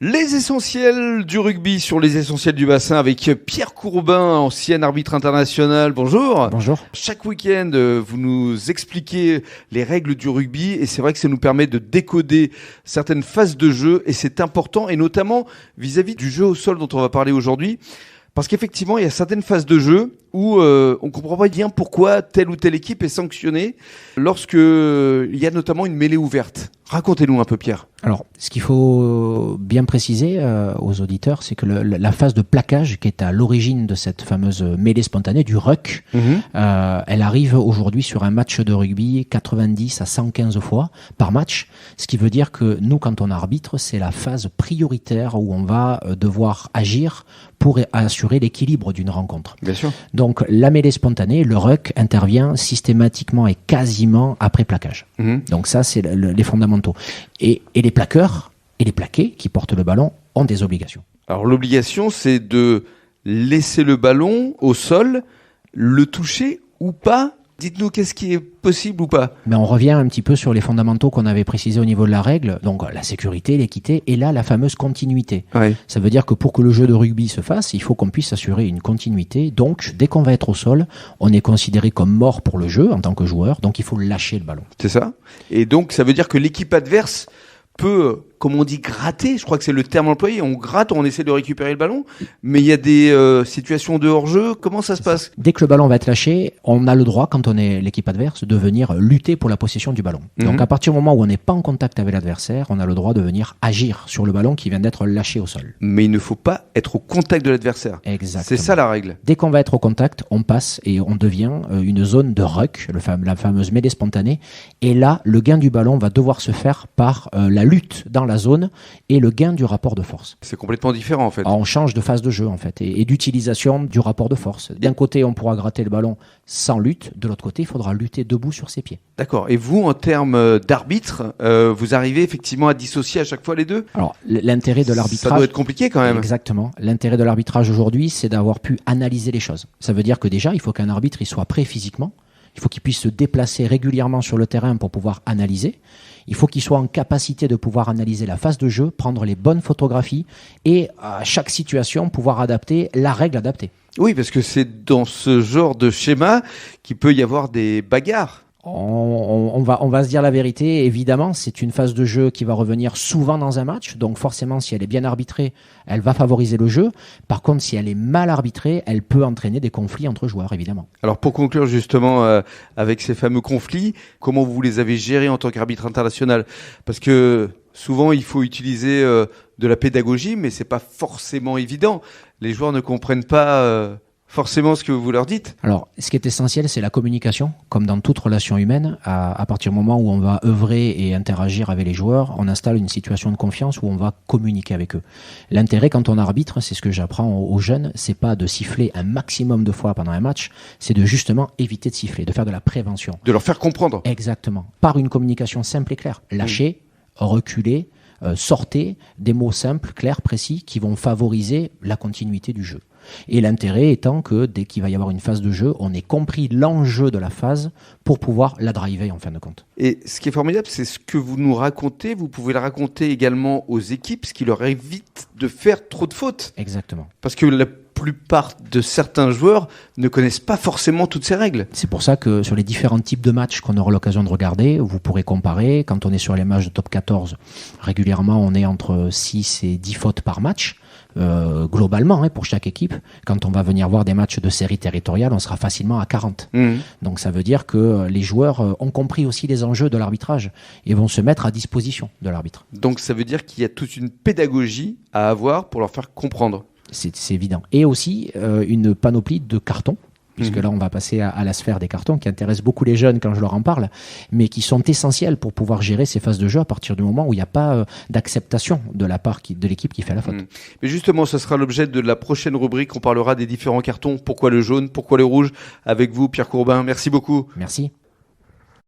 Les essentiels du rugby sur les essentiels du bassin avec Pierre Courbin, ancien arbitre international. Bonjour. Bonjour. Chaque week-end, vous nous expliquez les règles du rugby et c'est vrai que ça nous permet de décoder certaines phases de jeu et c'est important et notamment vis-à-vis du jeu au sol dont on va parler aujourd'hui. Parce qu'effectivement, il y a certaines phases de jeu où on comprend pas bien pourquoi telle ou telle équipe est sanctionnée lorsque il y a notamment une mêlée ouverte. Racontez-nous un peu, Pierre. Alors, ce qu'il faut bien préciser aux auditeurs, c'est que la phase de plaquage qui est à l'origine de cette fameuse mêlée spontanée, du ruck, elle arrive aujourd'hui sur un match de rugby 90 à 115 fois par match. Ce qui veut dire que nous, quand on arbitre, c'est la phase prioritaire où on va devoir agir pour assurer l'équilibre d'une rencontre. Bien sûr. Donc, la mêlée spontanée, le ruck, intervient systématiquement et quasiment après plaquage. Donc ça, c'est les fondamentaux. Et les plaqueurs et les plaqués qui portent le ballon ont des obligations. Alors l'obligation, c'est de laisser le ballon au sol, le toucher ou pas. Dites-nous qu'est-ce qui est possible ou pas. Mais on revient un petit peu sur les fondamentaux qu'on avait précisés au niveau de la règle. Donc la sécurité, l'équité et là la fameuse continuité. Ouais. Ça veut dire que pour que le jeu de rugby se fasse, il faut qu'on puisse assurer une continuité. Donc dès qu'on va être au sol, on est considéré comme mort pour le jeu en tant que joueur. Donc il faut lâcher le ballon. C'est ça. Et donc ça veut dire que l'équipe adverse peut, comme on dit, gratter. Je crois que c'est le terme employé. On gratte, on essaie de récupérer le ballon. Mais il y a des situations de hors-jeu. Comment ça se passe ? Dès que le ballon va être lâché, on a le droit, quand on est l'équipe adverse, de venir lutter pour la possession du ballon. Donc à partir du moment où on n'est pas en contact avec l'adversaire, on a le droit de venir agir sur le ballon qui vient d'être lâché au sol. Mais il ne faut pas être au contact de l'adversaire. Exactement. C'est ça la règle. Dès qu'on va être au contact, on passe et on devient une zone de ruck, la fameuse mêlée spontanée. Et là, le gain du ballon va devoir se faire par la lutte dans la zone et le gain du rapport de force. C'est complètement différent en fait. Alors, on change de phase de jeu en fait et d'utilisation du rapport de force. D'un côté, on pourra gratter le ballon sans lutte. De l'autre côté, il faudra lutter debout sur ses pieds. D'accord. Et vous, en termes d'arbitre, vous arrivez effectivement à dissocier à chaque fois les deux ? Alors, l'intérêt de l'arbitrage... Ça doit être compliqué quand même. Exactement. L'intérêt de l'arbitrage aujourd'hui, c'est d'avoir pu analyser les choses. Ça veut dire que déjà, il faut qu'un arbitre il soit prêt physiquement. Il faut qu'il puisse se déplacer régulièrement sur le terrain pour pouvoir analyser. Il faut qu'il soit en capacité de pouvoir analyser la phase de jeu, prendre les bonnes photographies et à chaque situation pouvoir adapter la règle adaptée. Oui, parce que c'est dans ce genre de schéma qu'il peut y avoir des bagarres. On va se dire la vérité, évidemment, c'est une phase de jeu qui va revenir souvent dans un match, donc forcément si elle est bien arbitrée, elle va favoriser le jeu. Par contre, si elle est mal arbitrée, elle peut entraîner des conflits entre joueurs, évidemment. Alors pour conclure justement avec ces fameux conflits, comment vous les avez gérés en tant qu'arbitre international ? Parce que souvent il faut utiliser de la pédagogie, mais c'est pas forcément évident. Les joueurs ne comprennent pas... forcément ce que vous leur dites. Alors, ce qui est essentiel, c'est la communication. Comme dans toute relation humaine, à partir du moment où on va œuvrer et interagir avec les joueurs, on installe une situation de confiance où on va communiquer avec eux. L'intérêt quand on arbitre, c'est ce que j'apprends aux jeunes, c'est pas de siffler un maximum de fois pendant un match, c'est de justement éviter de siffler, de faire de la prévention. De leur faire comprendre. Exactement. Par une communication simple et claire. Lâcher, reculer, sortez, des mots simples, clairs, précis, qui vont favoriser la continuité du jeu. Et l'intérêt étant que dès qu'il va y avoir une phase de jeu, on ait compris l'enjeu de la phase pour pouvoir la driver en fin de compte. Et ce qui est formidable, c'est ce que vous nous racontez. Vous pouvez le raconter également aux équipes, ce qui leur évite de faire trop de fautes. Exactement. Parce que la plupart de certains joueurs ne connaissent pas forcément toutes ces règles. C'est pour ça que sur les différents types de matchs qu'on aura l'occasion de regarder, vous pourrez comparer. Quand on est sur les matchs de top 14, régulièrement on est entre 6 et 10 fautes par match. Globalement pour chaque équipe. Quand on va venir voir des matchs de série territoriale, on sera facilement à 40. Donc ça veut dire que les joueurs ont compris aussi les enjeux de l'arbitrage et vont se mettre à disposition de l'arbitre. Donc ça veut dire qu'il y a toute une pédagogie à avoir pour leur faire comprendre. C'est évident. Et aussi une panoplie de cartons, puisque là on va passer à la sphère des cartons qui intéresse beaucoup les jeunes quand je leur en parle, mais qui sont essentiels pour pouvoir gérer ces phases de jeu à partir du moment où il n'y a pas d'acceptation de la part de l'équipe qui fait la faute. Mais justement, ce sera l'objet de la prochaine rubrique. On parlera des différents cartons. Pourquoi le jaune, pourquoi le rouge ? Avec vous, Pierre Courbin. Merci beaucoup. Merci.